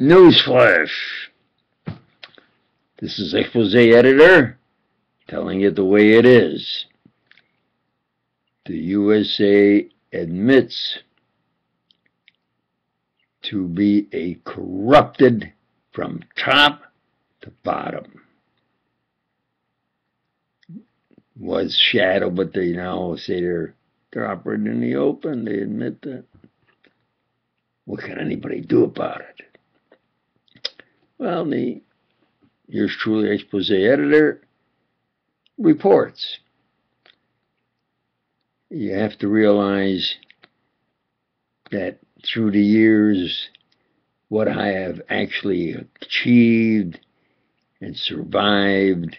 Newsflash! This is Expose Editor telling it the way it is. The U.S.A. admits to be a corrupted from top to bottom. Was shadow, but they now say they're operating in the open. They admit that. What can anybody do about it? Well, yours truly, Expose Editor, reports. You have to realize that through the years, what I have actually achieved and survived,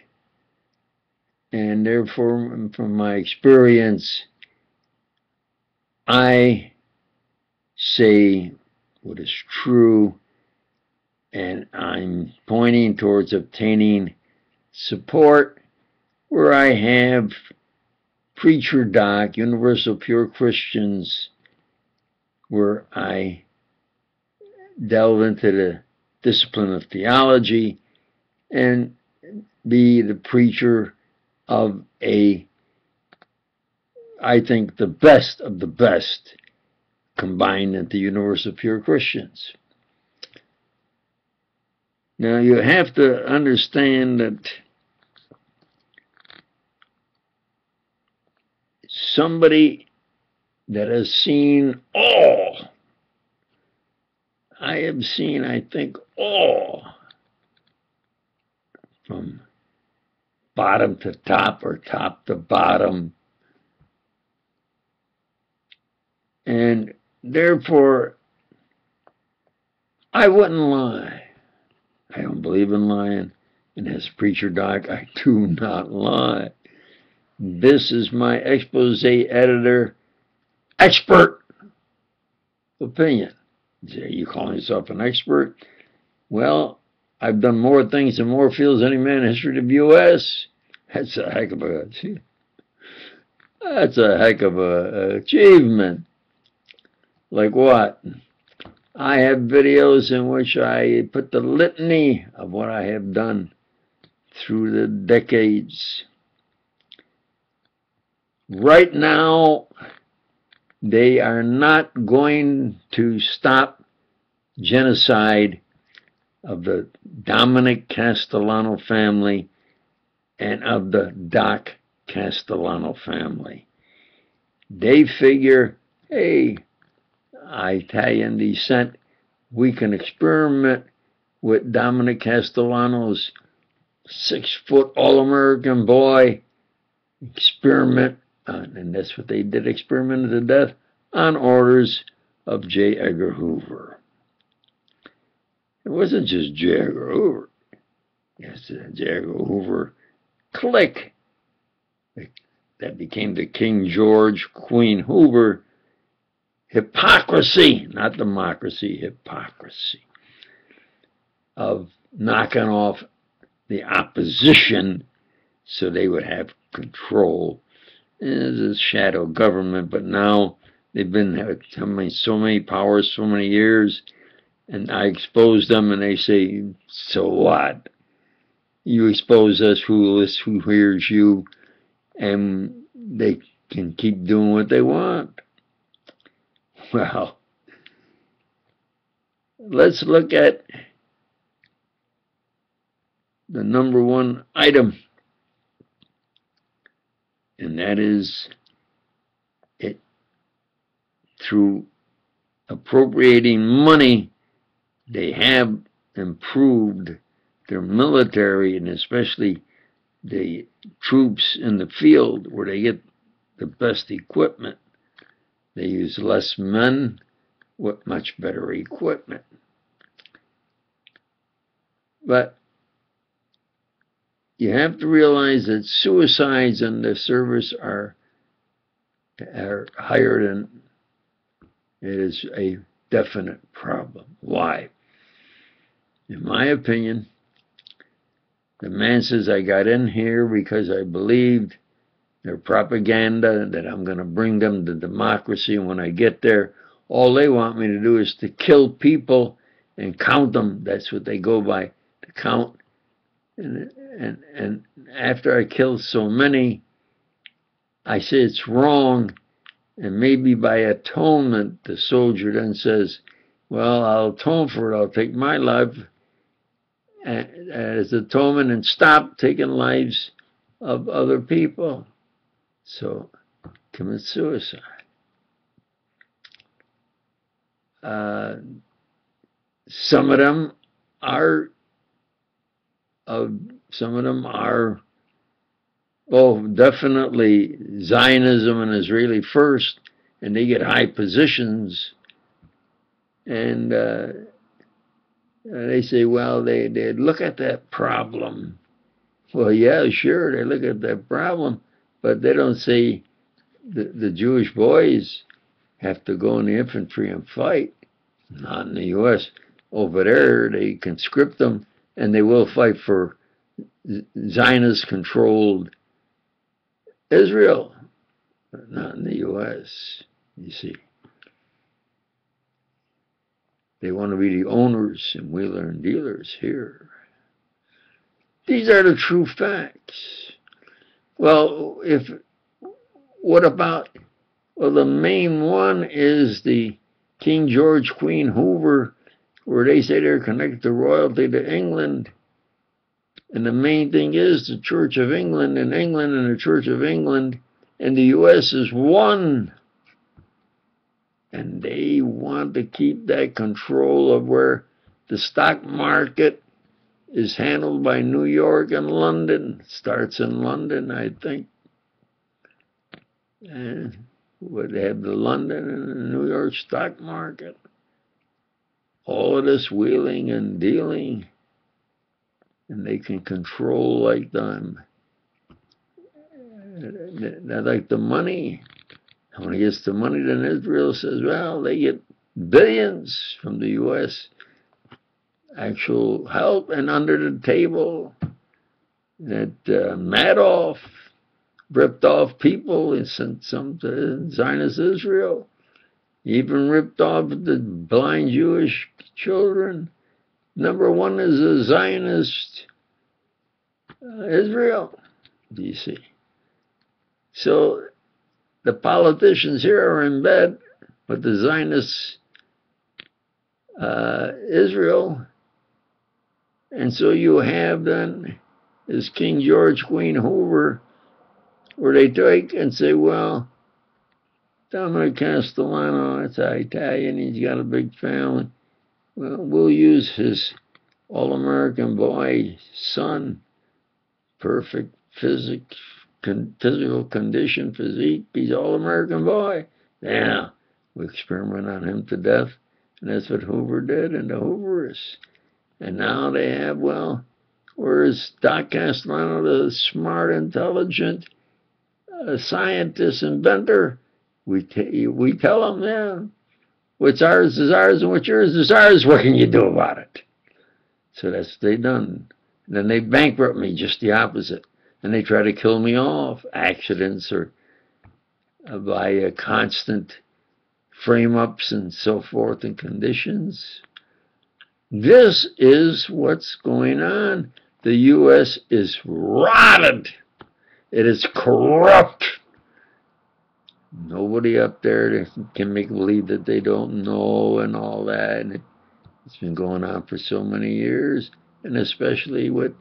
and therefore, from my experience, I say what is true, and I'm pointing towards obtaining support where I have Preacher Doc, Universal Pure Christians, where I delve into the discipline of theology and be the preacher of I think, the best of the best combined into Universal Pure Christians. Now, you have to understand that somebody that has seen all, I have seen, I think, all, from bottom to top or top to bottom, and therefore, I wouldn't lie. I don't believe in lying, and as Preacher Doc, I do not lie. This is my Expose Editor expert opinion. Are you calling yourself an expert? Well, I've done more things in more fields than any man in the history of the U.S. That's a heck of a achievement. Like what? I have videos in which I put the litany of what I have done through the decades. Right now, they are not going to stop genocide of the Dominic Castellano family and of the Doc Castellano family. They figure, hey, Italian descent, we can experiment with Dominic Castellano's 6-foot all-American boy, experiment, and that's what they did, experimented to death on orders of J. Edgar Hoover. It wasn't just J. Edgar Hoover. It's the J. Edgar Hoover clique that became the King George, Queen Hoover hypocrisy, not democracy, hypocrisy of knocking off the opposition so they would have control. It's a shadow government, but now they've been having so many powers, so many years, and I expose them and they say, so what? You expose us, who hears you, and they can keep doing what they want. Well, let's look at the number one item, and that is it. Through appropriating money, they have improved their military, and especially the troops in the field where they get the best equipment. They use less men with much better equipment. But you have to realize that suicides in the service are higher than it is a definite problem. Why? In my opinion, the man says, I got in here because I believed their propaganda, that I'm going to bring them to democracy, and when I get there, all they want me to do is to kill people and count them. That's what they go by, to count. And after I kill so many, I say it's wrong, and maybe by atonement, the soldier then says, well, I'll atone for it. I'll take my life as atonement and stop taking lives of other people. So commit suicide. Some of them are, oh, definitely Zionism and Israeli first, and they get high positions, and they say, well, they look at that problem. Well, yeah, sure, they look at that problem, but they don't say the Jewish boys have to go in the infantry and fight. Not in the U.S. Over there, they conscript them, and they will fight for Zionist-controlled Israel, but not in the U.S., you see. They want to be the owners and wheeler and dealers here. These are the true facts. Well, what about, well, the main one is the King George, Queen Hoover, where they say they're connected to royalty to England. And the main thing is the Church of England and the Church of England and the U.S. is one. And they want to keep that control of where the stock market is handled by New York and London. Starts in London, I think. And they have the London and the New York stock market. All of this wheeling and dealing. And they can control like them. They like the money. And when it gets the money, then Israel says, well, they get billions from the U.S. actual help, and under the table that Madoff ripped off people and sent some to Zionist Israel. He even ripped off the blind Jewish children. Number one is a Zionist Israel, do you see? So the politicians here are in bed with the Zionist Israel. And so you have then this King George, Queen Hoover, where they take and say, well, Dominic Castellano, that's Italian, he's got a big family. Well, we'll use his all-American boy, son, perfect physical condition, physique, he's all-American boy. Yeah, we experiment on him to death, and that's what Hoover did, and the Hooverists. And now they have, well, where's Doc Castellano, the smart, intelligent scientist, inventor? We tell him, yeah, what's ours is ours, and what's yours is ours. What can you do about it? So that's what they done. And then they bankrupt me, just the opposite. And they try to kill me off, accidents or by constant frame-ups and so forth and conditions. This is what's going on. The U.S. is rotted. It is corrupt. Nobody up there can make believe that they don't know and all that. And it's been going on for so many years, and especially with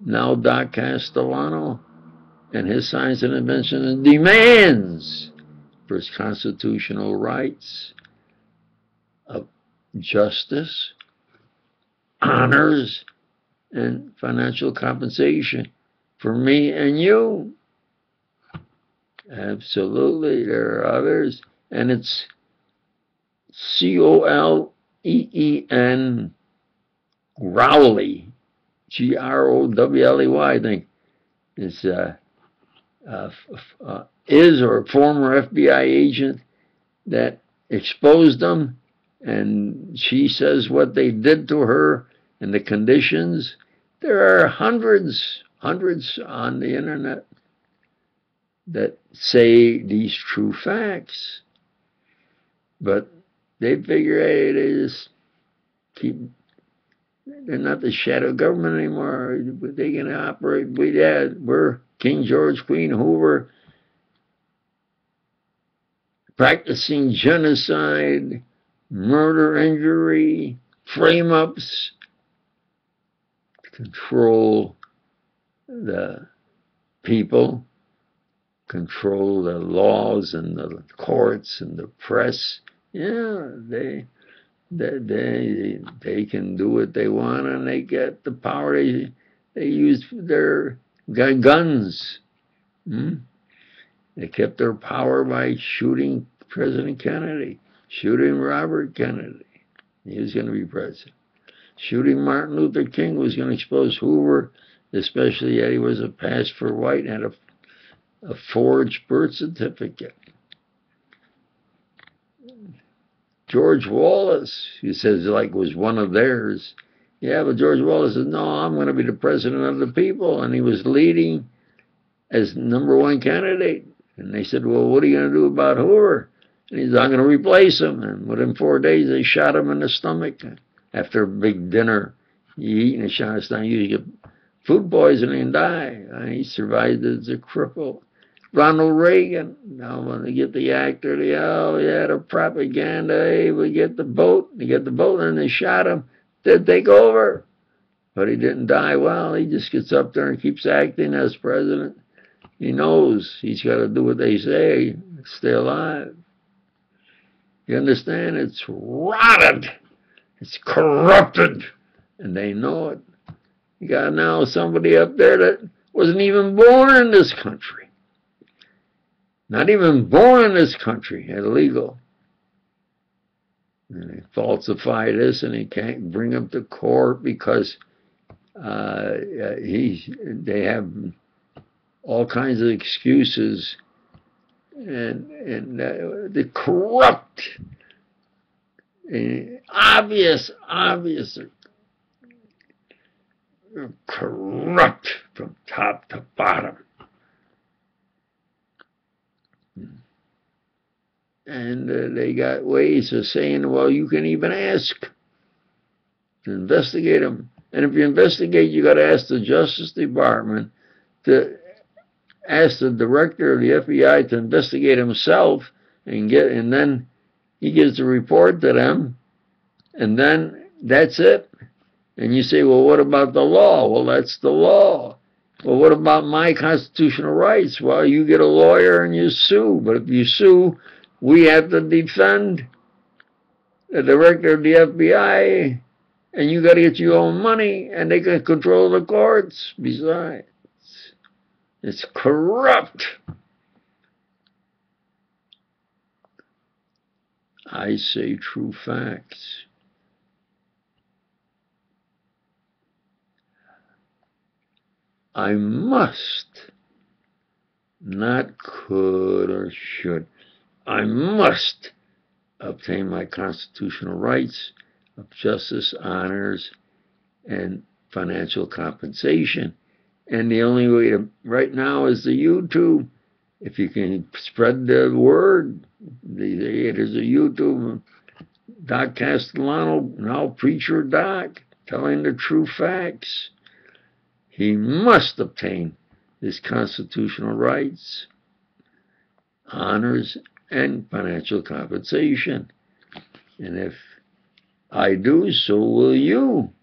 now Doc Castellano and his science and invention and demands for his constitutional rights of justice, honors, and financial compensation for me and you. Absolutely, there are others, and it's Coleen Rowley, Growley, I think, is or a former FBI agent that exposed them, and she says what they did to her and the conditions. There are hundreds on the internet that say these true facts, but they figure, hey, keep. They're not the shadow government anymore. They can operate. We're King George, Queen Hoover, practicing genocide, murder, injury, frame-ups, control the people, control the laws and the courts and the press. Yeah, they can do what they want, and they get the power. They use their guns. Hmm? They kept their power by shooting President Kennedy, shooting Robert Kennedy. He was going to be president. Shooting Martin Luther King was going to expose Hoover, especially that he was a pass for white and had a forged birth certificate. George Wallace, he says, like was one of theirs. Yeah, but George Wallace said, no, I'm going to be the president of the people. And he was leading as #1 candidate. And they said, well, what are you going to do about Hoover? And he said, I'm going to replace him. And within 4 days, they shot him in the stomach. After a big dinner, you eat in a shot of stomach, you get food poisoning and die. And he survived as a cripple. Ronald Reagan, now when they get the actor, the propaganda, hey, we get the boat, and they shot him. They'd take over. But he didn't die. Well, he just gets up there and keeps acting as president. He knows he's got to do what they say, stay alive. You understand? It's rotted. It's corrupted. And they know it. You got now somebody up there that wasn't even born in this country. Not even born in this country, illegal. And they falsify this, and he can't bring him to court because they have all kinds of excuses, and the corrupt, obvious, corrupt from top to bottom. And they got ways of saying, well, you can even ask to investigate them. And if you investigate, you got to ask the Justice Department to ask the director of the FBI to investigate himself, and then he gives the report to them, and then that's it. And you say, well, what about the law? Well, that's the law. Well, what about my constitutional rights? Well, you get a lawyer and you sue. But if you sue, we have to defend the director of the FBI, and you got to get your own money, and they can control the courts besides. It's corrupt. I say true facts. I must, not could or should, I must obtain my constitutional rights of justice, honors, and financial compensation. And the only way to, right now, is the YouTube. If you can spread the word, there's a YouTube, Doc Castellano, now Preacher Doc, telling the true facts. He must obtain his constitutional rights, honors, and financial compensation. And if I do, so will you.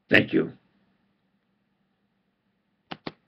Thank you.